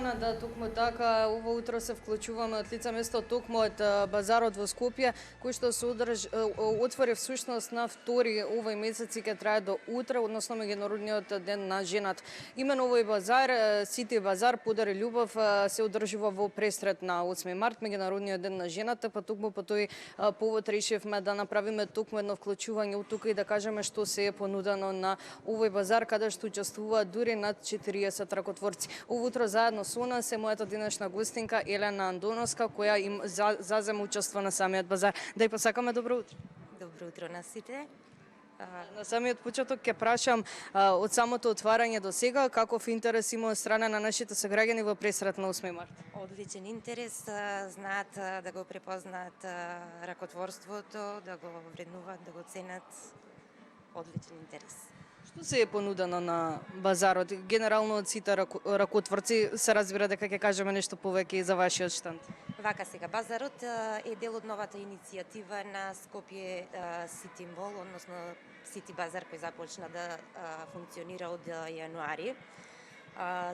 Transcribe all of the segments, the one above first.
Ивана, да, токму така, ова утро се вклучуваме од лице место токму од базарот во Скопје, кој што се отвори всушност на 2 овој месец и ќе трае до утре, односно меѓународниот ден на жената. Имено овој базар, Сити базар Подари љубов, се одржува во пресрет на 8 март, меѓународниот ден на жената, па токму по тој повод решивме да направиме токму едно вклучување од тука и да кажеме што се е понудено на овој базар, каде што учествуваат дури над 40 ракотворци. Ово утро заедно со нас е мојата денешна гостинка Елена Андоновска, која им зазема учество на самиот базар. Да ја посакаме добро утро. Добро утро на сите. На самиот почеток ќе прашам од самото отварање до сега каков интерес има од страна на нашите сограѓани во пресрет на 8 март? Одличен интерес, знаат да го препознаат ракотворството, да го вреднуваат, да го ценат. Одличен интерес. Што се е понудено на базарот? Генерално од сите ракотворци се разбира дека ќе кажеме нешто повеќе и за вашиот штанд. Вака сега, базарот е дел од новата иницијатива на Скопје Сити Мол, односно Сити базар кој започна да функционира од јануари.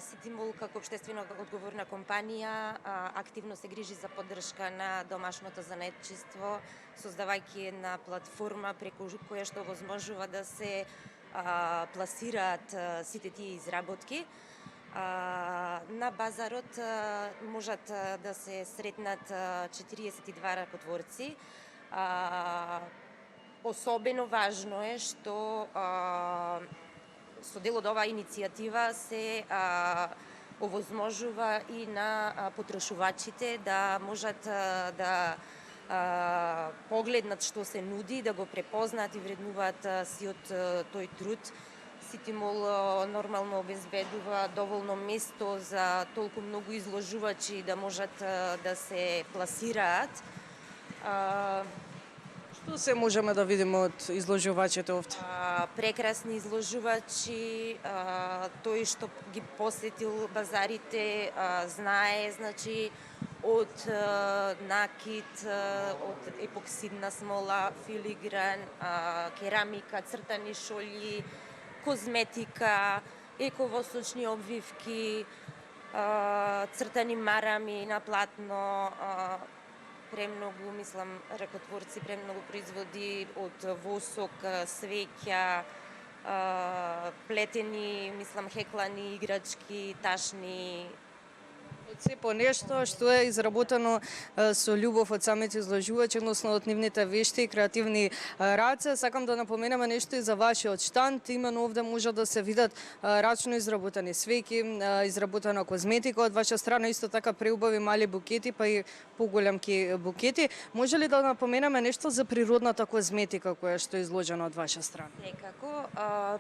Сити Мол како општествено одговорна компанија активно се грижи за поддршка на домашното занаетчиство, создавајќи една платформа преку која што возможува да се пласираат сите тие изработки. На базарот можат да се сретнат 42 ракотворци. Особено важно е што со дел од оваа иницијатива се овозможува и на потрошувачите да можат да погледнат што се нуди, да го препознаат и вреднуваат сиот тој труд. Сити Мол нормално обезбедува доволно место за толку многу изложувачи да можат да се пласираат. Што се можеме да видиме од изложувачите овде? Прекрасни изложувачи, тој што ги посетил базарите знае, значи од накит, од епоксидна смола, филигран, керамика, цртани шолји, козметика, ековосочни обвивки, цртани марами на платно, премногу, мислам, ракотворци, премногу производи од восок, свеќа, плетени, мислам, хеклани играчки, ташни. Од се по нешто што е изработено со љубов од самите изложувачи, односно од нивните вешти и креативни раце. Сакам да напоменеме нешто и за вашиот штанд. Имено овде може да се видат рачно изработени свеќи, изработена козметика од ваша страна, исто така преубави мали букети, па и поголемки букети. Може ли да напоменеме нешто за природната козметика која што е изложена од ваша страна? Некако,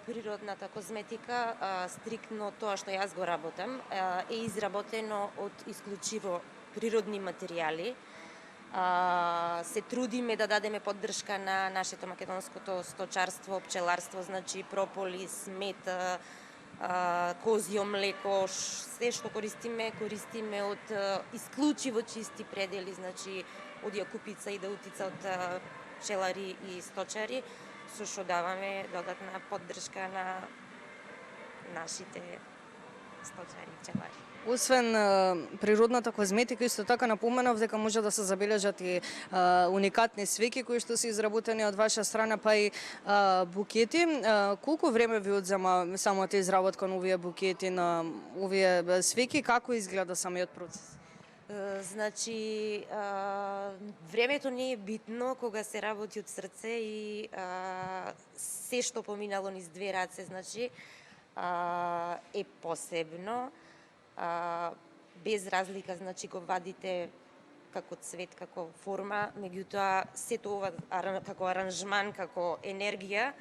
природната козметика, стриктно тоа што јас го работам, е изработено од исклучиво природни материјали. Се трудиме да дадеме поддршка на нашето македонското сточарство, пчеларство, значи прополис, мед, козјо млеко, се што користиме од исклучиво чисти предели, значи од јакупица и даутица од пчелари и сточари, со што даваме додатна поддршка на нашите сточари и пчелари. Освен природната козметика, исто така напоменав дека може да се забележат и уникатни свеќи кои што се изработени од ваша страна, па и букети. Колку време ви одзема самата изработка на овие букети, на овие свеќи, како изгледа самиот процес? Значи, времето не е битно кога се работи од срце и се што поминало низ две раце, значи, е посебно. Без разлика, значи, го вадите како цвет, како форма, меѓутоа сето ова како аранжман, како енергија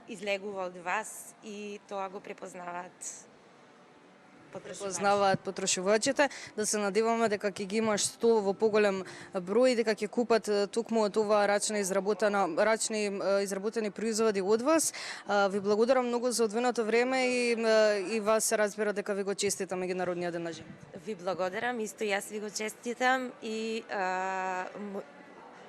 излегува од вас и тоа го препознаваат потрошувачите. Да се надеваме дека ќе ги имаш 100 во поголем број, дека ќе купат токму од ова рачни изработени производи од вас. Ви благодарам многу за одвоеното време и вас се разбира дека ви го честитам меѓународниот ден на жената. Ви благодарам, исто јас ви го честитам и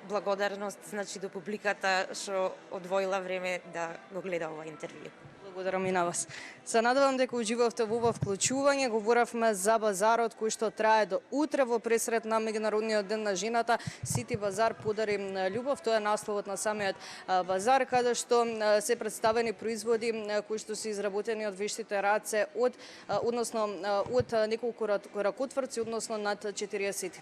благодарност, значи, до публиката што одвоила време да го гледа ова интервју. Благодарам и на вас. Се надевам дека уживавте во ова вклучување. Говоревме за базарот кој што трае до утре во пресред на Меѓународниот ден на жената. Сити базар подари љубов. Тоа е насловот на самиот базар, каде што се представени производи кои што се изработени од вештите раце од неколку ракотврци, односно над 40.